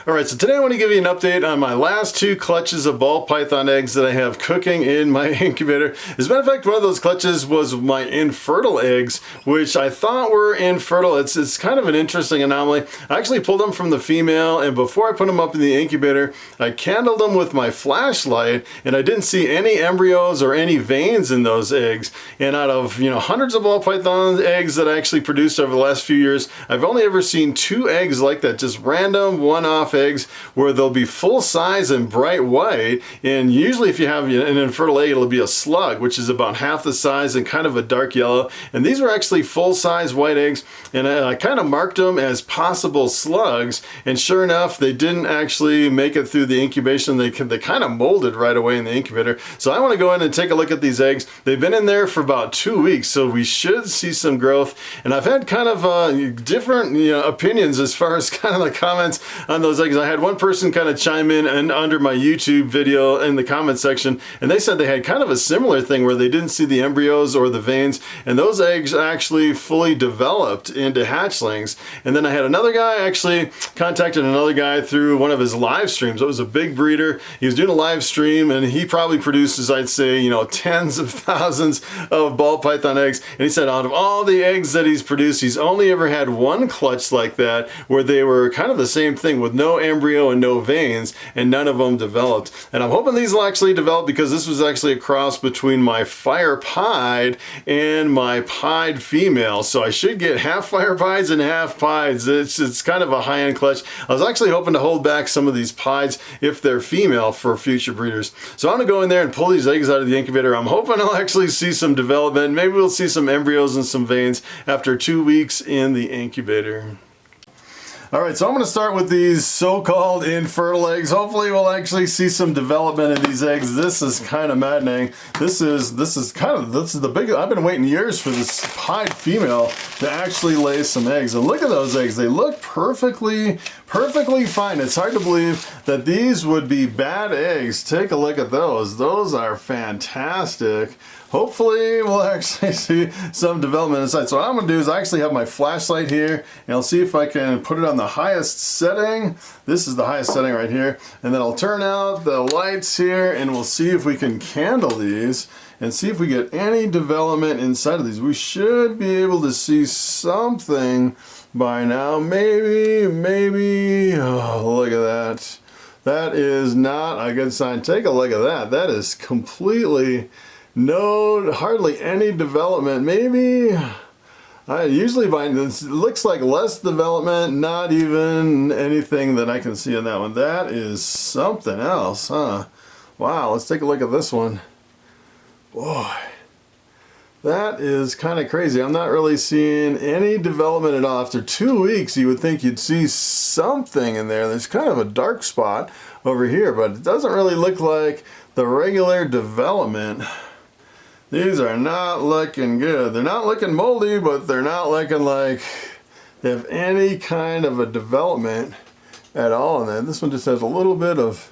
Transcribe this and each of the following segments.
Alright, so today I want to give you an update on my last 2 clutches of ball python eggs that I have cooking in my incubator. As a matter of fact, one of those clutches was my infertile eggs, which I thought were infertile. It's kind of an interesting anomaly. I actually pulled them from the female, and before I put them up in the incubator, I candled them with my flashlight, and I didn't see any embryos or any veins in those eggs. And out of, hundreds of ball python eggs that I actually produced over the last few years, I've only ever seen 2 eggs like that, just random one-off eggs where they'll be full size and bright white. And usually if you have an infertile egg, it'll be a slug, which is about half the size and kind of a dark yellow. And these were actually full size white eggs, and I kind of marked them as possible slugs, and sure enough they didn't actually make it through the incubation. They kind of molded right away in the incubator. So I want to go in and take a look at these eggs. They've been in there for about 2 weeks, so we should see some growth. And I've had kind of different opinions as far as kind of the comments on those eggs. I had one person kind of chime in and under my YouTube video in the comment section, and they said they had kind of a similar thing where they didn't see the embryos or the veins, and those eggs actually fully developed into hatchlings. And then I had another guy actually contacted another guy through one of his live streams. It was a big breeder. He was doing a live stream, and he probably produces, I'd say, tens of thousands of ball python eggs. And he said out of all the eggs that he's produced, he's only ever had 1 clutch like that where they were kind of the same thing with no embryo and no veins, and none of them developed. And I'm hoping these will actually develop, because this was actually a cross between my fire pied and my pied female. So I should get half fire pieds and half pieds. It's kind of a high-end clutch. I was actually hoping to hold back some of these pieds if they're female for future breeders. So I'm gonna go in there and pull these eggs out of the incubator. I'm hoping I'll actually see some development. Maybe we'll see some embryos and some veins after 2 weeks in the incubator. Alright, so I'm going to start with these so-called infertile eggs. Hopefully we'll actually see some development in these eggs. This is kind of maddening. This is the big, I've been waiting years for this pied female to actually lay some eggs. And look at those eggs. They look perfectly fine. It's hard to believe that these would be bad eggs. Take a look at those. Those are fantastic. Hopefully we'll actually see some development inside. So what I'm going to do is I actually have my flashlight here, and I'll see if I can put it on the highest setting. This is the highest setting right here. And then I'll turn out the lights here, and we'll see if we can candle these and see if we get any development inside of these. We should be able to see something by now. Maybe. Oh, look at that. That is not a good sign. Take a look at that. That is completely... hardly any development. Maybe I usually find this looks like less development, not even anything that I can see on that one. That is something else, huh? Wow, let's take a look at this one. Boy, that is kind of crazy. I'm not really seeing any development at all. After 2 weeks, you would think you'd see something in there. There's kind of a dark spot over here, but it doesn't really look like the regular development. These are not looking good. They're not looking moldy, but they're not looking like they have any kind of a development at all in there. This one just has a little bit of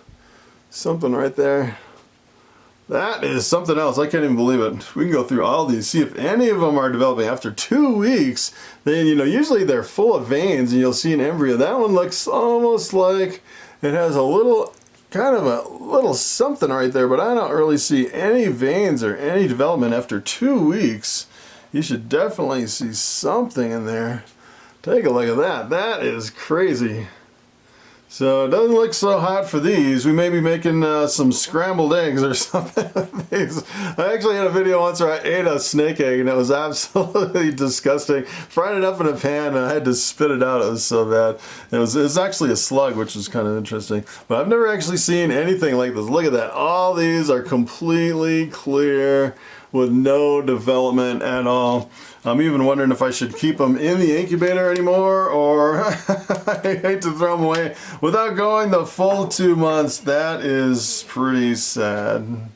something right there. That is something else. I can't even believe it. We can go through all these, see if any of them are developing. After 2 weeks, then usually they're full of veins and you'll see an embryo. That one looks almost like it has a little... kind of a little something right there, but I don't really see any veins or any development after 2 weeks. You should definitely see something in there. Take a look at that. That is crazy. So it doesn't look so hot for these. We may be making some scrambled eggs or something with these. I actually had a video once where I ate a snake egg, and it was absolutely disgusting. Fried it up in a pan, and I had to spit it out. It was so bad. It was actually a slug, which was kind of interesting. But I've never actually seen anything like this. Look at that. All these are completely clear with no development at all. I'm even wondering if I should keep them in the incubator anymore, or I hate to throw them away without going the full 2 months. That is pretty sad.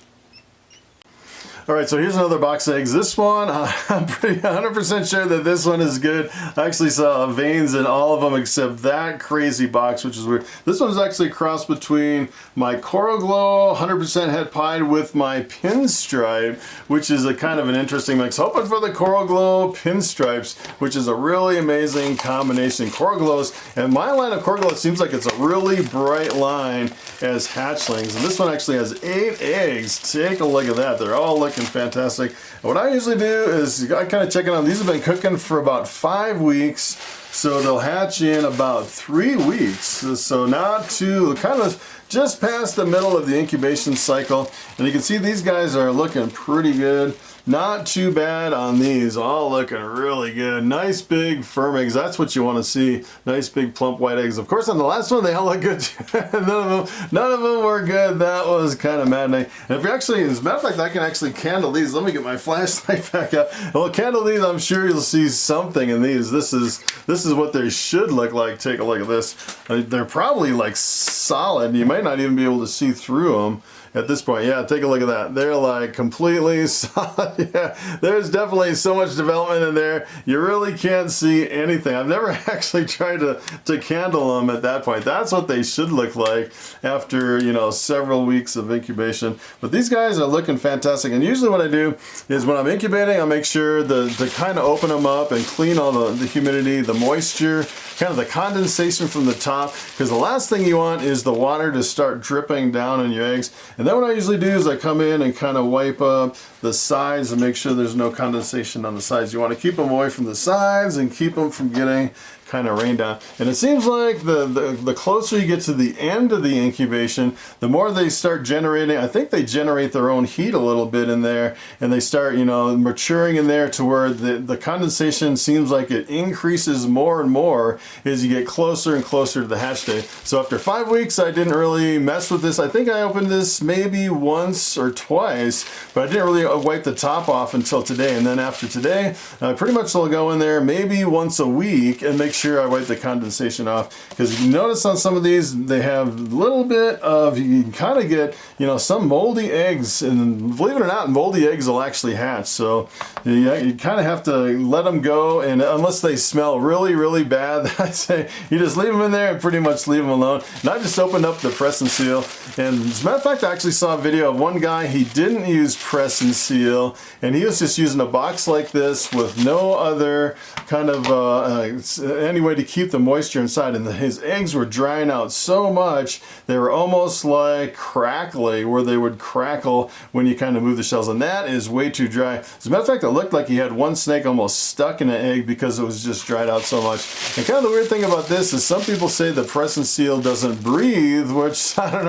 All right, so here's another box of eggs. This one, I'm pretty 100% sure that this one is good. I actually saw veins in all of them except that crazy box, which is weird. This one is actually a cross between my Coral Glow 100% het pied with my Pinstripe, which is a kind of an interesting mix. Hoping for the Coral Glow Pinstripes, which is a really amazing combination. Coral Glows, and my line of Coral Glow seems like it's a really bright line as hatchlings. And this one actually has 8 eggs. Take a look at that. They're all looking fantastic. And what I usually do is I kind of check it out. These have been cooking for about 5 weeks, so they'll hatch in about 3 weeks. So not too, kind of just past the middle of the incubation cycle. And you can see these guys are looking pretty good. Not too bad on these, all looking really good. Nice big firm eggs, that's what you want to see. Nice big plump white eggs. Of course on the last one they all look good too. none of them were good. That was kind of maddening. And if you actually, as a matter of fact, I can actually candle these. Let me get my flashlight back up. Well, candle these, I'm sure you'll see something in these. This is what they should look like. Take a look at this. They're probably like solid. You might not even be able to see through them at this point. Yeah, take a look at that. They're like completely solid. Yeah, there's definitely so much development in there. You really can't see anything. I've never actually tried to candle them at that point. That's what they should look like after, you know, several weeks of incubation. But these guys are looking fantastic. And usually what I do is when I'm incubating, I make sure to kind of open them up and clean all the humidity, the moisture, kind of the condensation from the top, because the last thing you want is the water to start dripping down on your eggs. And then what I usually do is I come in and kind of wipe up the sides and make sure there's no condensation on the sides. You want to keep them away from the sides and keep them from getting kind of rained on. And it seems like the closer you get to the end of the incubation, the more they start generating. I think they generate their own heat a little bit in there, and they start, you know, maturing in there to where the condensation seems like it increases more and more as you get closer and closer to the hatch day. So after 5 weeks, I didn't really mess with this. I think I opened this maybe once or twice, but I didn't really wipe the top off until today. And then after today, pretty much I'll go in there maybe once a week and make sure I wipe the condensation off, because you notice on some of these they have a little bit of, you can kind of get, you know, some moldy eggs, and believe it or not, moldy eggs will actually hatch. So you kind of have to let them go, and unless they smell really, really bad, I say you just leave them in there and pretty much leave them alone. And I just opened up the press and seal, and as a matter of fact, I actually saw a video of one guy, he didn't use press and seal, and he was just using a box like this with no other kind of any way to keep the moisture inside, and his eggs were drying out so much they were almost like crackly, where they would crackle when you kind of move the shells, and that is way too dry. As a matter of fact, it looked like he had one snake almost stuck in an egg because it was just dried out so much. And kind of the weird thing about this is some people say the press and seal doesn't breathe, which I don't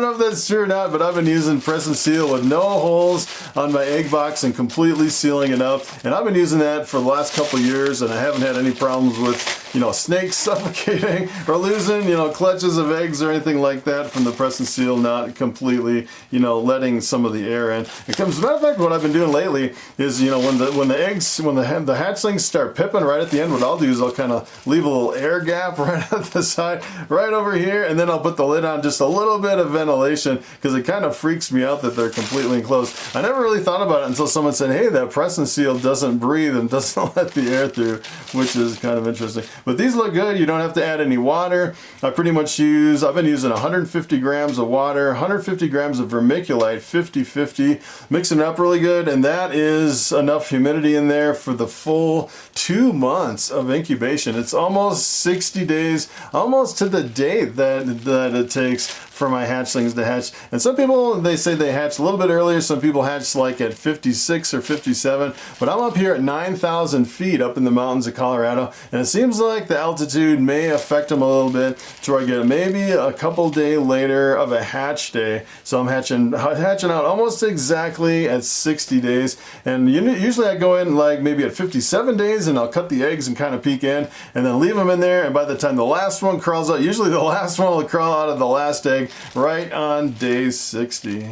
know if that's true or not, but I've been using press and seal with no holes on my egg box and completely sealing it up, and I've been using that for the last couple of years, and I haven't had any problems with, you know, snakes suffocating or losing, you know, clutches of eggs or anything like that from the press and seal not completely, you know, letting some of the air in. As a matter of fact, what I've been doing lately is, you know, when the hatchlings start pipping right at the end, what I'll do is I'll kind of leave a little air gap right at the side, right over here, and then I'll put the lid on, just a little bit of ventilation, because it kind of freaks me out that they're completely enclosed. I never really thought about it until someone said, hey, that press and seal doesn't breathe and doesn't let the air through, which is kind of interesting. But these look good. You don't have to add any water. I've been using 150 grams of water, 150 grams of vermiculite, 50-50, mixing it up really good, and that is enough humidity in there for the full 2 months of incubation. It's almost 60 days, almost to the date that it takes for my hatchlings to hatch. And some people, they say they hatch a little bit earlier. Some people hatch like at 56 or 57, but I'm up here at 9,000 feet up in the mountains of Colorado, and it seems like the altitude may affect them a little bit to where I get maybe a couple day later of a hatch day. So I'm hatching out almost exactly at 60 days. And usually I go in like maybe at 57 days, and I'll cut the eggs and kind of peek in and then leave them in there. And by the time the last one crawls out, usually the last one will crawl out of the last egg right on day 60.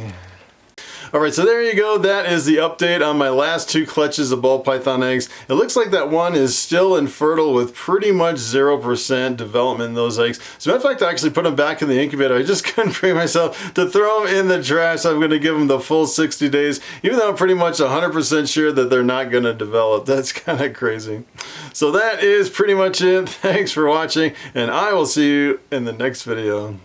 All right, so there you go. That is the update on my last 2 clutches of ball python eggs. It looks like that one is still infertile with pretty much 0% development in those eggs. As a matter of fact, I actually put them back in the incubator. I just couldn't bring myself to throw them in the trash. So I'm going to give them the full 60 days, even though I'm pretty much 100% sure that they're not going to develop. That's kind of crazy. So that is pretty much it. Thanks for watching, and I will see you in the next video.